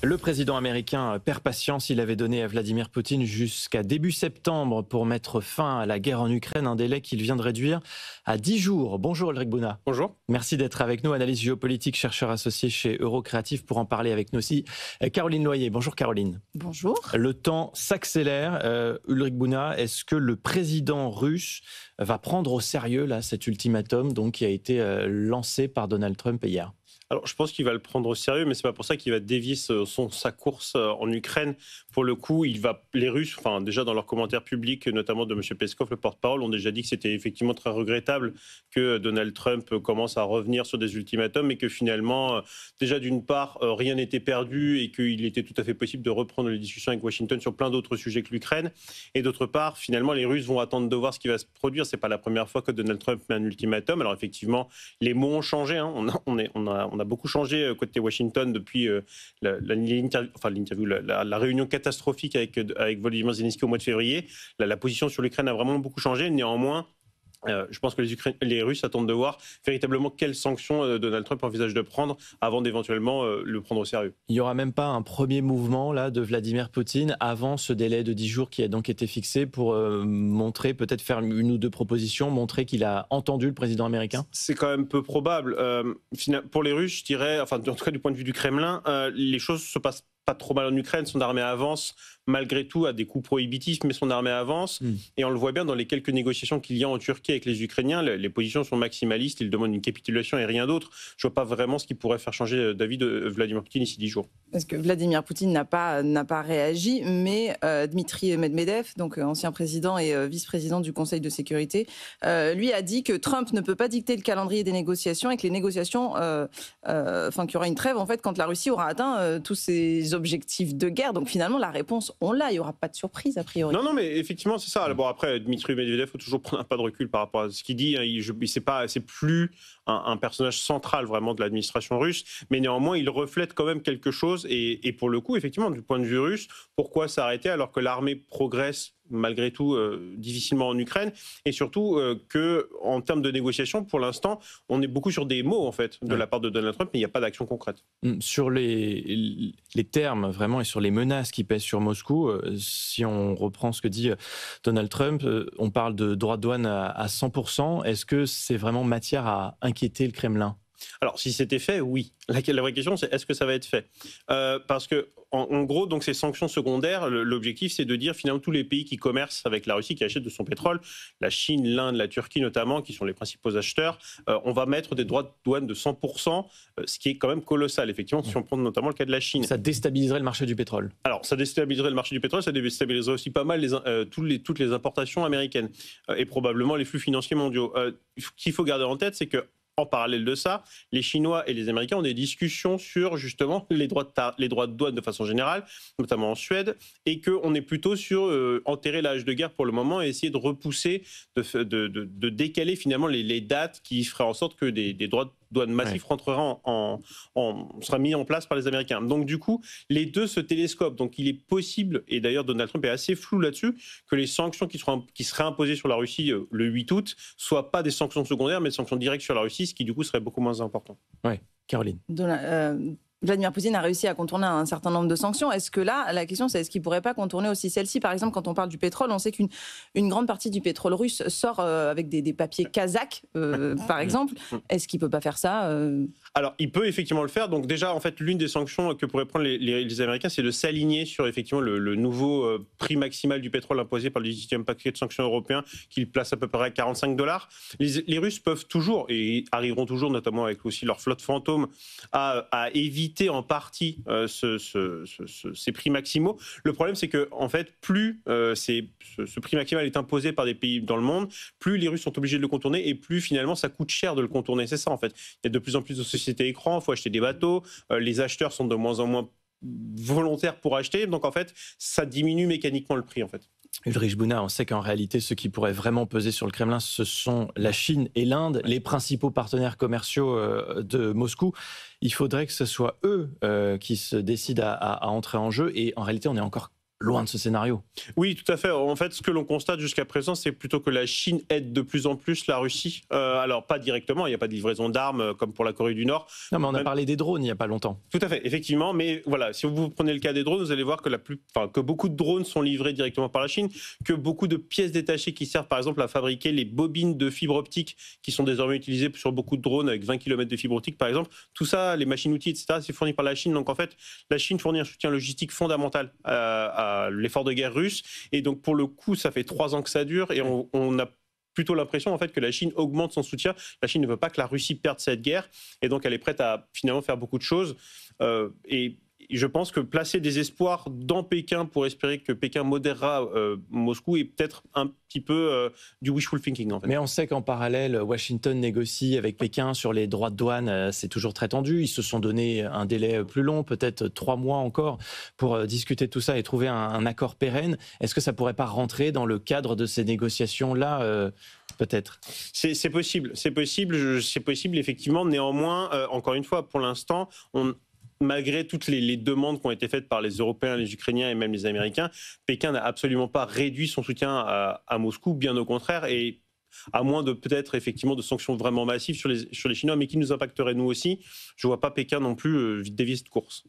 Le président américain perd patience. Il avait donné à Vladimir Poutine jusqu'à début septembre pour mettre fin à la guerre en Ukraine, un délai qu'il vient de réduire à 10 jours. Bonjour Ulrich Bouna. Bonjour. Merci d'être avec nous, analyste géopolitique, chercheur associé chez Eurocréatif. Pour en parler avec nous aussi, Caroline Loyer. Bonjour Caroline. Bonjour. Le temps s'accélère. Ulrich Bouna, est-ce que le président russe va prendre au sérieux là, cet ultimatum donc, qui a été lancé par Donald Trump hier ? Alors, je pense qu'il va le prendre au sérieux, mais c'est pas pour ça qu'il va dévier sa course en Ukraine. Pour le coup, les Russes, enfin, déjà dans leurs commentaires publics, notamment de M. Peskov, le porte-parole, ont déjà dit que c'était effectivement très regrettable que Donald Trump commence à revenir sur des ultimatums et que finalement, déjà d'une part, rien n'était perdu et qu'il était tout à fait possible de reprendre les discussions avec Washington sur plein d'autres sujets que l'Ukraine. Et d'autre part, finalement, les Russes vont attendre de voir ce qui va se produire. C'est pas la première fois que Donald Trump met un ultimatum. Alors effectivement, les mots ont changé. Hein. On a beaucoup changé côté Washington depuis la réunion catastrophique avec Volodymyr Zelensky au mois de février. La position sur l'Ukraine a vraiment beaucoup changé. Néanmoins, je pense que les Russes attendent de voir véritablement quelles sanctions Donald Trump envisage de prendre avant d'éventuellement le prendre au sérieux. Il n'y aura même pas un premier mouvement là, de Vladimir Poutine avant ce délai de 10 jours qui a donc été fixé pour montrer, peut-être faire une ou deux propositions, montrer qu'il a entendu le président américain ? C'est quand même peu probable. Pour les Russes, je dirais, enfin en tout cas du point de vue du Kremlin, les choses se passent pas trop mal en Ukraine, son armée avance, malgré tout à des coûts prohibitifs, mais son armée avance. Et on le voit bien dans les quelques négociations qu'il y a en Turquie avec les Ukrainiens, les positions sont maximalistes, ils demandent une capitulation et rien d'autre. Je ne vois pas vraiment ce qui pourrait faire changer d'avis de Vladimir Poutine ici 10 jours. Parce que Vladimir Poutine n'a pas réagi, mais Dmitry Medvedev, donc ancien président et vice-président du Conseil de sécurité, lui a dit que Trump ne peut pas dicter le calendrier des négociations et que les négociations, qu'il y aura une trêve en fait quand la Russie aura atteint tous ses objectifs de guerre. Donc finalement, la réponse, on l'a. Il n'y aura pas de surprise, a priori. Non, mais effectivement, c'est ça. Bon, après, Dmitry Medvedev, il faut toujours prendre un pas de recul par rapport à ce qu'il dit. C'est plus un personnage central vraiment de l'administration russe, mais néanmoins, il reflète quand même quelque chose. Et pour le coup, effectivement, du point de vue russe, pourquoi s'arrêter alors que l'armée progresse malgré tout difficilement en Ukraine, et surtout qu'en termes de négociation, pour l'instant, on est beaucoup sur des mots en fait de la part de Donald Trump, mais il n'y a pas d'action concrète. Sur les termes vraiment et sur les menaces qui pèsent sur Moscou, si on reprend ce que dit Donald Trump, on parle de droits de douane à 100%. Est-ce que c'est vraiment matière à inquiéter le Kremlin ? Alors, si c'était fait, oui. La vraie question, c'est est-ce que ça va être fait ? Parce que, en gros, donc ces sanctions secondaires, l'objectif, c'est de dire finalement tous les pays qui commercent avec la Russie, qui achètent de son pétrole, la Chine, l'Inde, la Turquie notamment, qui sont les principaux acheteurs, on va mettre des droits de douane de 100%, ce qui est quand même colossal, effectivement, si on prend notamment le cas de la Chine. Ça déstabiliserait le marché du pétrole. Alors, ça déstabiliserait le marché du pétrole, ça déstabiliserait aussi pas mal toutes les importations américaines et probablement les flux financiers mondiaux. Ce qu'il faut garder en tête, c'est que en parallèle de ça, les Chinois et les Américains ont des discussions sur justement les droits de douane de façon générale, notamment en Suède, et qu'on est plutôt sur enterrer l'âge de guerre pour le moment et essayer de repousser, de décaler finalement les dates qui feraient en sorte que des droits de douane massifs rentrera sera mis en place par les Américains. Donc du coup, les deux se télescopent. Donc il est possible, et d'ailleurs Donald Trump est assez flou là-dessus, que les sanctions qui seraient imposées sur la Russie le 8 août soient pas des sanctions secondaires, mais des sanctions directes sur la Russie, ce qui du coup serait beaucoup moins important. Oui, Caroline. Vladimir Poutine a réussi à contourner un certain nombre de sanctions. Est-ce que là, la question, c'est est-ce qu'il ne pourrait pas contourner aussi celle-ci ? Par exemple, quand on parle du pétrole, on sait qu'une grande partie du pétrole russe sort avec des papiers kazakhs, par exemple. Est-ce qu'il ne peut pas faire ça Alors, il peut effectivement le faire. Donc déjà, en fait, l'une des sanctions que pourraient prendre les Américains, c'est de s'aligner sur effectivement le nouveau prix maximal du pétrole imposé par le 18e paquet de sanctions européen, qu'il place à peu près à $45. Les Russes peuvent toujours, et arriveront toujours, notamment avec aussi leur flotte fantôme, à éviter en partie ces prix maximaux. Le problème, c'est que en fait, plus ce prix maximal est imposé par des pays dans le monde, plus les Russes sont obligés de le contourner et plus finalement ça coûte cher de le contourner. C'est ça en fait. Il y a de plus en plus de sociétés écrans, il faut acheter des bateaux, les acheteurs sont de moins en moins volontaires pour acheter, donc en fait, ça diminue mécaniquement le prix en fait. Ulrich Bouna, on sait qu'en réalité, ceux qui pourraient vraiment peser sur le Kremlin, ce sont la Chine et l'Inde, les principaux partenaires commerciaux de Moscou. Il faudrait que ce soit eux qui se décident à entrer en jeu. Et en réalité, on est encore loin de ce scénario. Oui, tout à fait. En fait, ce que l'on constate jusqu'à présent, c'est plutôt que la Chine aide de plus en plus la Russie. Alors, pas directement, il n'y a pas de livraison d'armes comme pour la Corée du Nord. Non, mais on a parlé des drones il n'y a pas longtemps. Tout à fait, effectivement. Mais voilà, si vous prenez le cas des drones, vous allez voir que, que beaucoup de drones sont livrés directement par la Chine, que beaucoup de pièces détachées qui servent par exemple à fabriquer les bobines de fibre optique qui sont désormais utilisées sur beaucoup de drones avec 20 km de fibre optique par exemple, tout ça, les machines-outils, etc., c'est fourni par la Chine. Donc en fait, la Chine fournit un soutien logistique fondamental à l'effort de guerre russe. Et donc, pour le coup, ça fait 3 ans que ça dure et on a plutôt l'impression en fait que la Chine augmente son soutien. La Chine ne veut pas que la Russie perde cette guerre et donc elle est prête à finalement faire beaucoup de choses. Et je pense que placer des espoirs dans Pékin pour espérer que Pékin modérera Moscou est peut-être un petit peu du wishful thinking en fait. Mais on sait qu'en parallèle, Washington négocie avec Pékin sur les droits de douane. C'est toujours très tendu. Ils se sont donné un délai plus long, peut-être 3 mois encore, pour discuter de tout ça et trouver un accord pérenne. Est-ce que ça pourrait pas rentrer dans le cadre de ces négociations-là peut-être. C'est possible, effectivement. Néanmoins, encore une fois, pour l'instant, malgré toutes les demandes qui ont été faites par les Européens, les Ukrainiens et même les Américains, Pékin n'a absolument pas réduit son soutien à Moscou, bien au contraire, et à moins de peut-être effectivement de sanctions vraiment massives sur les Chinois, mais qui nous impacteraient nous aussi, je ne vois pas Pékin non plus dévier cette course.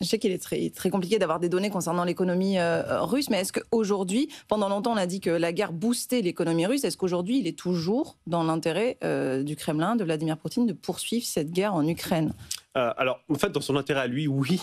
Je sais qu'il est très, très compliqué d'avoir des données concernant l'économie russe, mais est-ce qu'aujourd'hui, pendant longtemps on a dit que la guerre boostait l'économie russe, est-ce qu'aujourd'hui il est toujours dans l'intérêt du Kremlin, de Vladimir Poutine, de poursuivre cette guerre en Ukraine ? Alors, en fait, dans son intérêt à lui, oui.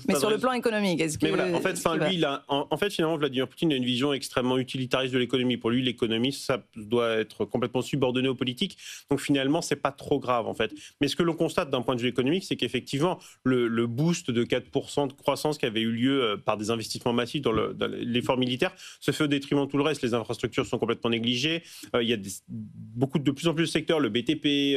Mais sur le plan économique, est-ce que... Mais voilà, en fait, finalement, Vladimir Poutine a une vision extrêmement utilitariste de l'économie. Pour lui, l'économie, ça doit être complètement subordonné aux politiques. Donc, finalement, c'est pas trop grave, en fait. Mais ce que l'on constate d'un point de vue économique, c'est qu'effectivement, le boost de 4% de croissance qui avait eu lieu par des investissements massifs dans l'effort militaire se fait au détriment de tout le reste. Les infrastructures sont complètement négligées. Il y a de plus en plus de secteurs, le BTP,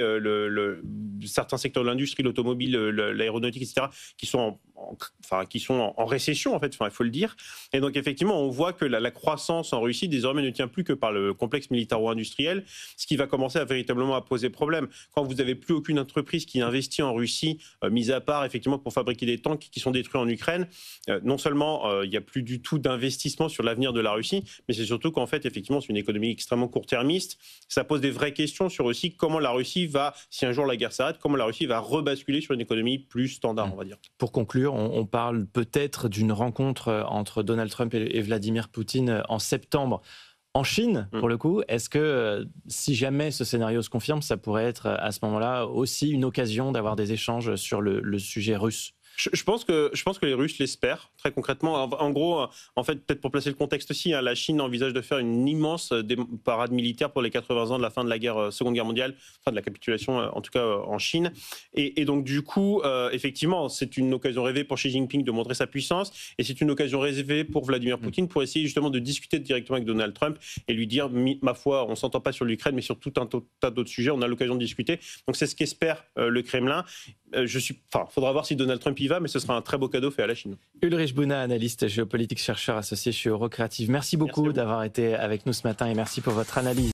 certains secteurs de l'industrie, l'automobile, l'aéronautique, etc., qui sont en récession, en fait, il faut le dire. Et donc, effectivement, on voit que la croissance en Russie, désormais, ne tient plus que par le complexe militaro-industriel, ce qui va commencer véritablement à poser problème. Quand vous n'avez plus aucune entreprise qui investit en Russie, mis à part, effectivement, pour fabriquer des tanks qui sont détruits en Ukraine, non seulement il n'y a plus du tout d'investissement sur l'avenir de la Russie, mais c'est surtout qu'en fait, effectivement, c'est une économie extrêmement court-termiste. Ça pose des vraies questions sur aussi comment la Russie va, si un jour la guerre s'arrête, comment la Russie va rebasculer sur une économie plus standard, on va dire. Pour conclure, on parle peut-être d'une rencontre entre Donald Trump et Vladimir Poutine en septembre en Chine, pour le coup. Est-ce que si jamais ce scénario se confirme, ça pourrait être à ce moment-là aussi une occasion d'avoir des échanges sur le sujet russe ? Je pense que les Russes l'espèrent, très concrètement. En gros, en fait, peut-être pour placer le contexte aussi, la Chine envisage de faire une immense parade militaire pour les 80 ans de la fin de la Seconde Guerre mondiale, enfin de la capitulation, en tout cas en Chine. Et donc, du coup, effectivement, c'est une occasion rêvée pour Xi Jinping de montrer sa puissance, et c'est une occasion rêvée pour Vladimir Poutine pour essayer justement de discuter directement avec Donald Trump et lui dire, ma foi, on ne s'entend pas sur l'Ukraine, mais sur tout un tas d'autres sujets, on a l'occasion de discuter. Donc, c'est ce qu'espère le Kremlin. Faudra voir si Donald Trump y va, mais ce sera un très beau cadeau fait à la Chine. Ulrich Buna, analyste géopolitique, chercheur associé chez Eurocreative. Merci beaucoup d'avoir été avec nous ce matin et merci pour votre analyse.